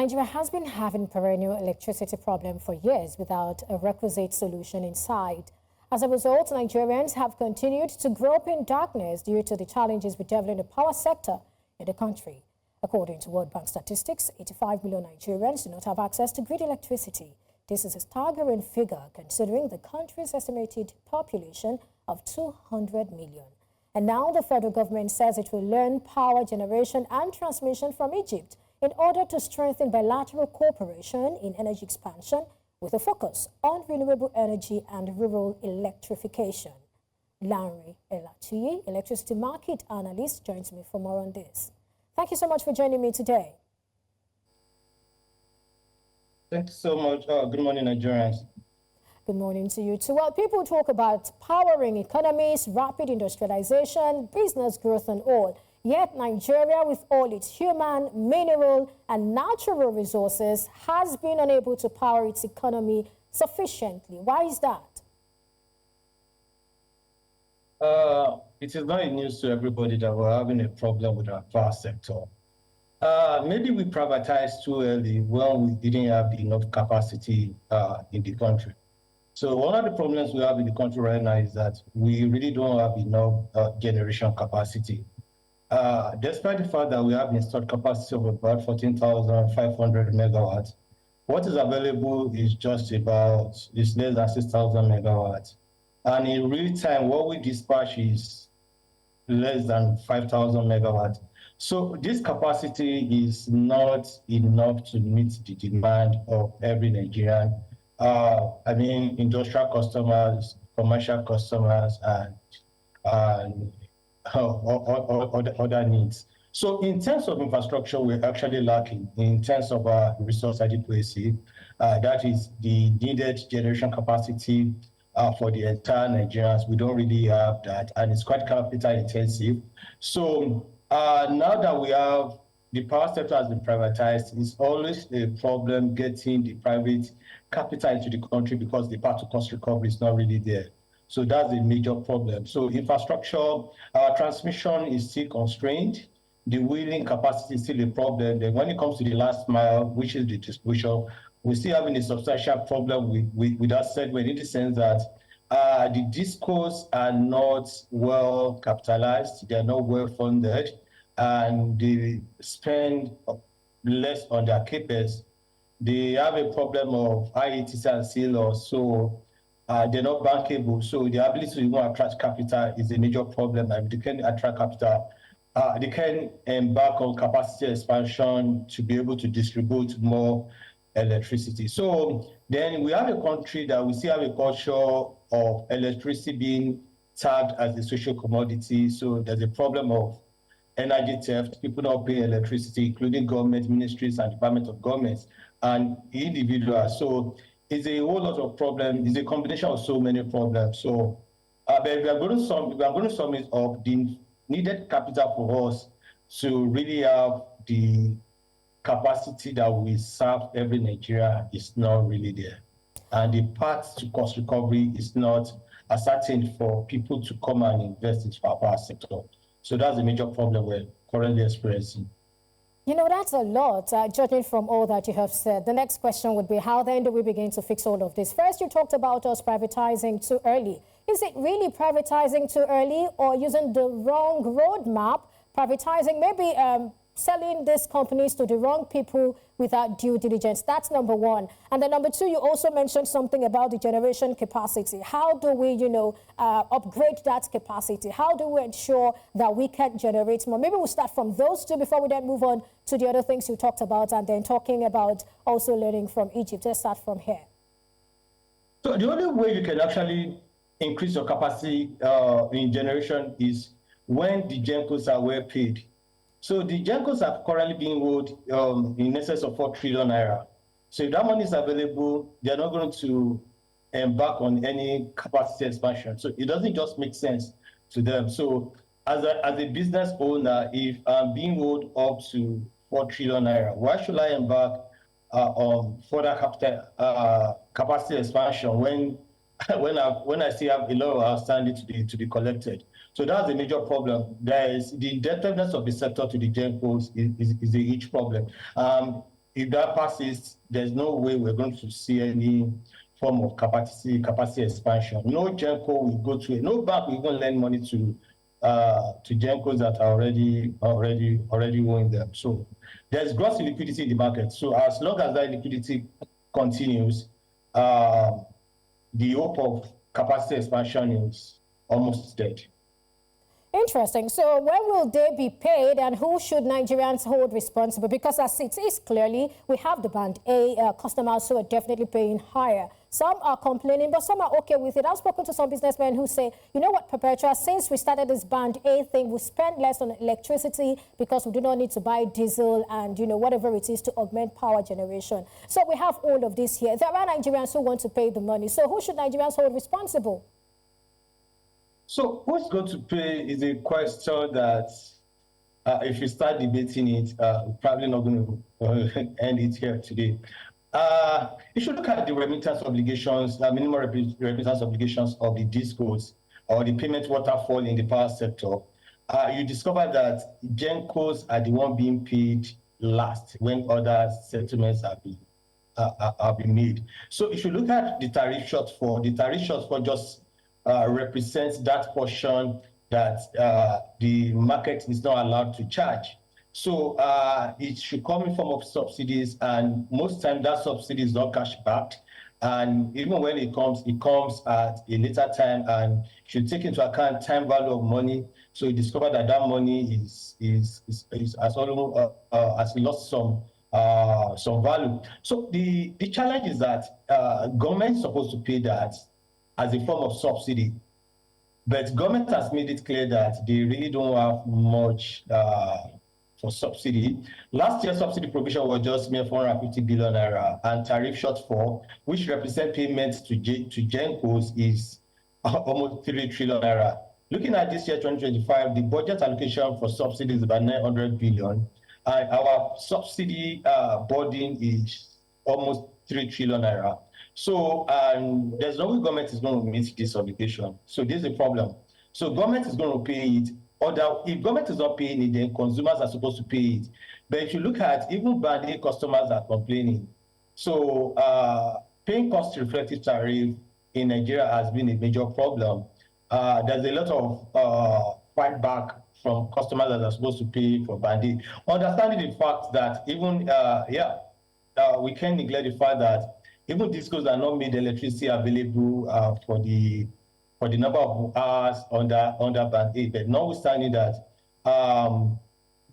Nigeria has been having perennial electricity problem for years without a requisite solution in sight. As a result, Nigerians have continued to grope in darkness due to the challenges with developing the power sector in the country. According to World Bank statistics, 85 million Nigerians do not have access to grid electricity. This is a staggering figure considering the country's estimated population of 200 million. And now the federal government says it will learn power generation and transmission from Egypt in order to strengthen bilateral cooperation in energy expansion with a focus on renewable energy and rural electrification. Lanre Elatuyi, electricity market analyst, joins me for more on this. Thank you so much for joining me today. Thanks so much. Good morning, Nigerians. Good morning to you too. Well, people talk about powering economies, rapid industrialization, business growth and all. Yet Nigeria, with all its human, mineral and natural resources, has been unable to power its economy sufficiently. Why is that? It is not news to everybody that we're having a problem with our power sector. Maybe we privatized too early when we didn't have enough capacity in the country. So one of the problems we have in the country right now is that we really don't have enough generation capacity. Despite the fact that we have installed capacity of about 14,500 megawatts, what is available is just about, is less than 6,000 megawatts. And in real time, what we dispatch is less than 5,000 megawatts. So this capacity is not enough to meet the demand of every Nigerian. I mean, industrial customers, commercial customers, and other needs. So in terms of infrastructure, we're actually lacking in terms of resource adequacy. That is the needed generation capacity for the entire Nigerians. We don't really have that, and it's quite capital intensive. So now that we have the power sector has been privatized, it's always a problem getting the private capital into the country because the path to cost recovery is not really there. So that's a major problem. So infrastructure, transmission is still constrained. The wheeling capacity is still a problem. Then when it comes to the last mile, which is the distribution, we're still having a substantial problem with that segment in the sense that the discos are not well capitalized, they're not well funded, and they spend less on their CapEx. They have a problem of IETC and CLOs, so they're not bankable. So the ability to even attract capital is a major problem. And if they can attract capital, they can embark on capacity expansion to be able to distribute more electricity. So then we have a country that we still have a culture of electricity being tagged as a social commodity. So there's a problem of energy theft, people not paying electricity, including government ministries and department of governments and individuals. So it's a whole lot of problems. It's a combination of so many problems. So but we are going to sum it up. The needed capital for us to really have the capacity that we serve every Nigeria is not really there. And the path to cost recovery is not ascertained for people to come and invest into our power sector. So that's a major problem we're currently experiencing. You know, that's a lot, judging from all that you have said. The next question would be, how then do we begin to fix all of this? First, you talked about us privatizing too early. Is it really privatizing too early or using the wrong roadmap, privatizing, maybe selling these companies to the wrong people without due diligence? That's number one. And then number two, you also mentioned something about the generation capacity. How do we, upgrade that capacity? How do we ensure that we can generate more? Maybe we'll start from those two before we then move on to the other things you talked about and then talking about also learning from Egypt. Let's start from here. So the only way you can actually increase your capacity in generation is when the GenCos are well paid. So the GenCos are currently being owed in excess of 4 trillion naira. So if that money is available, they're not going to embark on any capacity expansion. So it doesn't just make sense to them. So as a business owner, if I'm being owed up to 4 trillion naira, why should I embark on further capacity expansion when I still have a lot of outstanding to be collected? So that's a major problem. There is the indebtedness of the sector to the GenCos is a huge problem. if that passes, there's no way we're going to see any form of capacity expansion. No Genco will go to no bank will even lend money to Gencos that are already owing them. So there's gross liquidity in the market. So as long as that liquidity continues, the hope of capacity expansion is almost dead. Interesting. So when will they be paid and who should Nigerians hold responsible? Because as it is clearly, we have the band A customers who are definitely paying higher. Some are complaining, but some are okay with it. I've spoken to some businessmen who say, you know what, Perpetua, since we started this band A thing, we spend less on electricity because we do not need to buy diesel and, you know, whatever it is to augment power generation. So we have all of this here. There are Nigerians who want to pay the money. So who should Nigerians hold responsible? So who's going to pay is a question that if you start debating it, we're probably not going to end it here today. You should look at the remittance obligations, minimum remittance obligations of the DISCOs or the payment waterfall in the power sector. You discover that Gencos are the one being paid last when other settlements are being made. So if you look at the tariff shortfall just represents that portion that the market is not allowed to charge. So it should come in form of subsidies, and most times that subsidy is not cash backed. And even when it comes at a later time and should take into account time value of money. So you discover that money has lost some value. So the challenge is that government is supposed to pay that as a form of subsidy, but government has made it clear that they really don't have much for subsidy. Last year's subsidy provision was just mere 450 billion naira, and tariff shortfall, which represent payments to Gencos, is almost 3 trillion naira. Looking at this year, 2025, the budget allocation for subsidies is about 900 billion, and our subsidy burden is almost 3 trillion naira. So there's no way government is going to meet this obligation. So this is the problem. So government is going to pay it. If government is not paying it, then consumers are supposed to pay it. But if you look at even band A customers are complaining. So paying cost-reflective tariff in Nigeria has been a major problem. There's a lot of fight back from customers that are supposed to pay for band A. Understanding the fact that even we can't neglect the fact that even DISCOs are not made electricity available for the number of hours under band A. But notwithstanding that,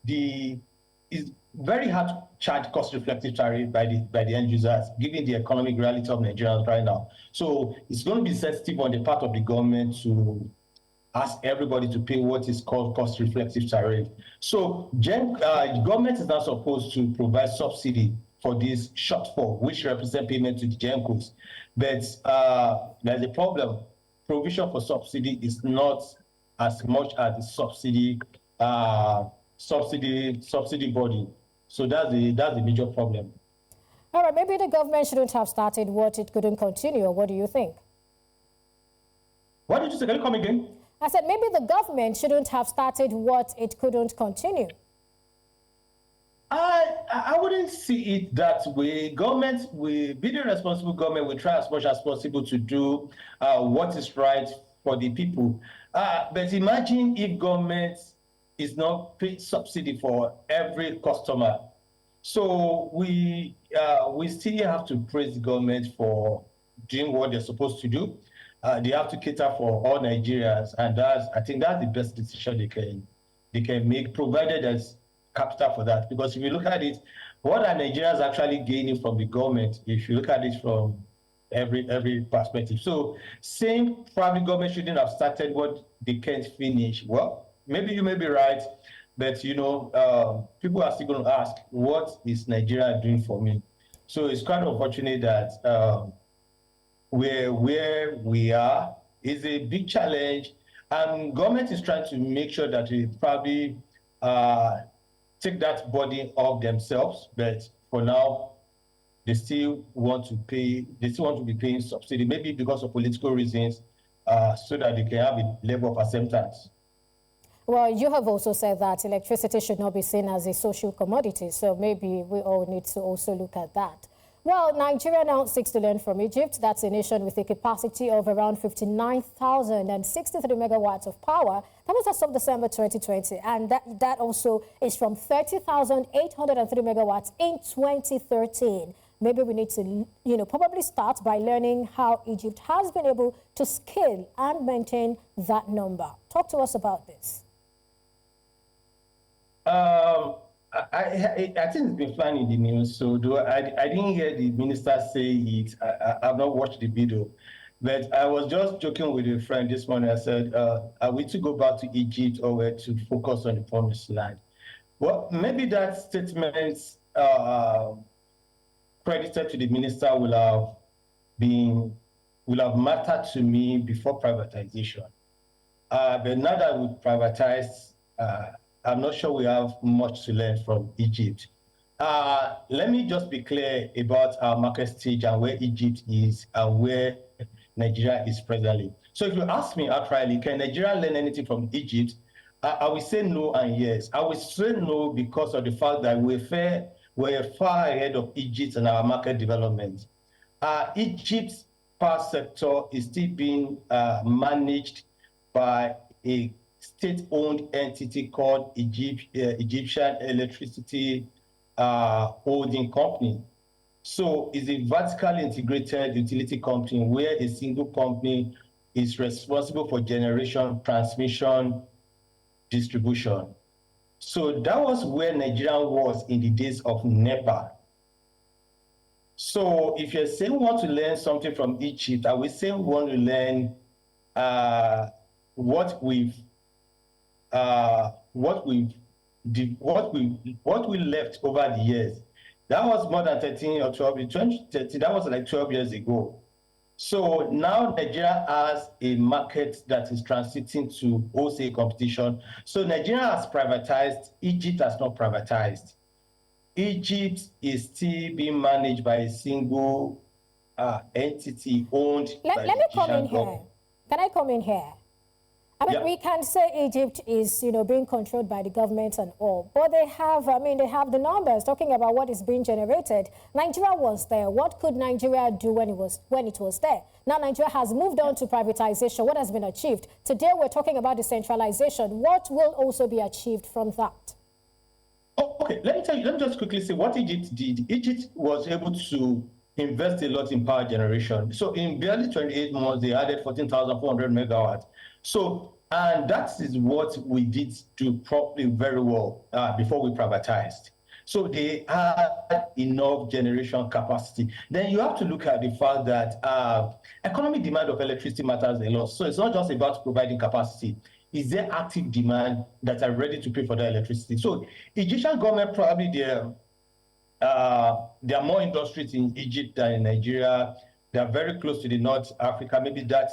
it's very hard to charge cost-reflective tariff by the end users, given the economic reality of Nigerians right now. So it's going to be sensitive on the part of the government to ask everybody to pay what is called cost-reflective tariff. So government is not supposed to provide subsidy for this shortfall, which represent payment to the Gencos. But there's a problem. Provision for subsidy is not as much as the subsidy body. So that's the major problem. All right, maybe the government shouldn't have started what it couldn't continue. What do you think? What did you say? Can you come again? I said maybe the government shouldn't have started what it couldn't continue. I wouldn't see it that way. Government will be the responsible government. Will try as much as possible to do what is right for the people. But imagine if government is not paying subsidy for every customer. So we still have to praise the government for doing what they're supposed to do. They have to cater for all Nigerians, and I think that's the best decision they can make, provided there's capital for that. Because if you look at it, what are Nigerians actually gaining from the government if you look at it from every perspective? So saying probably government shouldn't have started what they can't finish, well, maybe you may be right, but people are still going to ask, what is Nigeria doing for me? So it's quite unfortunate that where we are is a big challenge, and government is trying to make sure that we probably take that burden off themselves, but for now, they still want to be paying subsidy, maybe because of political reasons, so that they can have a level of acceptance. Well, you have also said that electricity should not be seen as a social commodity, so maybe we all need to also look at that. Well, Nigeria now seeks to learn from Egypt. That's a nation with a capacity of around 59,063 megawatts of power. That was as of December 2020. And that also is from 30,803 megawatts in 2013. Maybe we need to, probably start by learning how Egypt has been able to scale and maintain that number. Talk to us about this. I think it's been flying in the news, so I didn't hear the minister say it. I've not watched the video, but I was just joking with a friend this morning. I said, are we to go back to Egypt or we're to focus on the promised land? Well, maybe that statement credited to the minister will have mattered to me before privatization. But now that we've privatized, I'm not sure we have much to learn from Egypt. Let me just be clear about our market stage and where Egypt is and where Nigeria is presently. So if you ask me outrightly, can Nigeria learn anything from Egypt? I will say no and yes. I will say no because of the fact that we're far ahead of Egypt in our market development. Egypt's power sector is still being managed by a state-owned entity called Egyptian Electricity Holding Company. So it's a vertically integrated utility company where a single company is responsible for generation, transmission, distribution. So that was where Nigeria was in the days of NEPA. So if you're saying we want to learn something from Egypt, I would say we want to learn what we left over the years. That was more than 13 or 12, 2013, that was like 12 years ago. So now Nigeria has a market that is transiting to wholesale competition. So Nigeria has privatized, Egypt has not privatized. Egypt is still being managed by a single entity owned by the Let me come in government. here. Can I come in here? I mean, we can say Egypt is, being controlled by the government and all, but they have the numbers talking about what is being generated. Nigeria was there. What could Nigeria do when it was there? Now Nigeria has moved on to privatization. What has been achieved? Today we're talking about decentralization. What will also be achieved from that? Oh, okay, let me just quickly say what Egypt did. Egypt was able to invest a lot in power generation. So in barely 28 months, they added 14,400 megawatts. So, and that is what we did do properly very well before we privatized. So they had enough generation capacity. Then you have to look at the fact that economic demand of electricity matters a lot. So it's not just about providing capacity. Is there active demand that are ready to pay for the electricity? So Egyptian government probably there are more industries in Egypt than in Nigeria. They are very close to the North Africa. Maybe that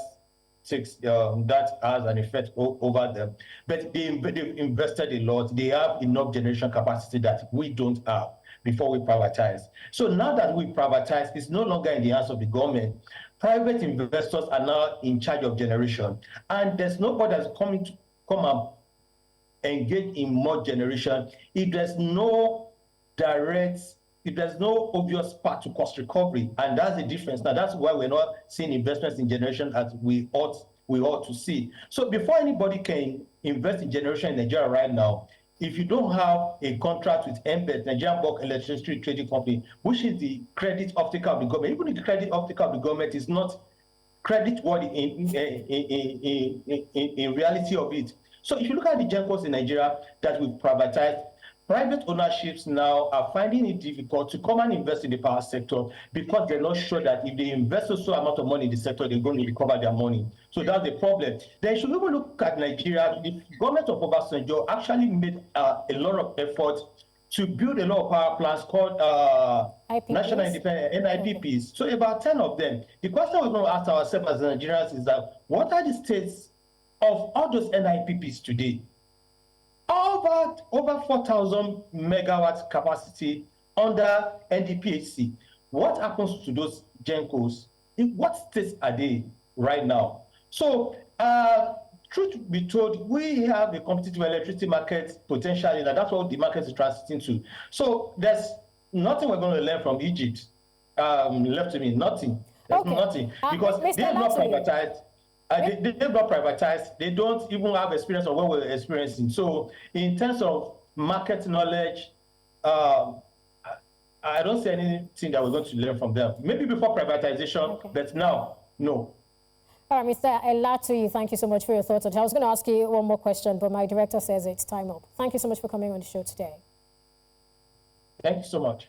has an effect over them. But they've invested a lot. They have enough generation capacity that we don't have before we privatize. So now that we privatize, it's no longer in the hands of the government. Private investors are now in charge of generation. And there's nobody that's come and engage in more generation if there's no obvious path to cost recovery. And that's the difference. Now, that's why we're not seeing investments in generation as we ought to see. So before anybody can invest in generation in Nigeria right now, if you don't have a contract with MPET, Nigerian Bulk Electricity Trading Company, which is the credit off-taker of the government, even if the credit off-taker of the government is not credit-worthy in reality of it. So if you look at the GenCos in Nigeria that we've privatized, private ownerships now are finding it difficult to come and invest in the power sector because they're not sure that if they invest a certain amount of money in the sector, they're going to recover their money. So that's the problem. Then you should even look at Nigeria. The government of Obasanjo actually made a lot of effort to build a lot of power plants called National Independent NIPPs. So about 10 of them. The question we're going to ask ourselves as Nigerians is that what are the states of all those NIPPs today? Over 4,000 megawatts capacity under NDPHC. What happens to those GenCos? In what states are they right now? So truth be told, we have a competitive electricity market potentially, and that's what the market is transiting to. So there's nothing we're going to learn from Egypt. Left to me, nothing. There's nothing, because they've not privatized. They've not privatized. They don't even have experience of what we're experiencing. So in terms of market knowledge, I don't see anything that we're going to learn from them. Maybe before privatization, but now, no. All right, Mr. Elatuyi, thank you so much for your thoughts. I was going to ask you one more question, but my director says it's time up. Thank you so much for coming on the show today. Thank you so much.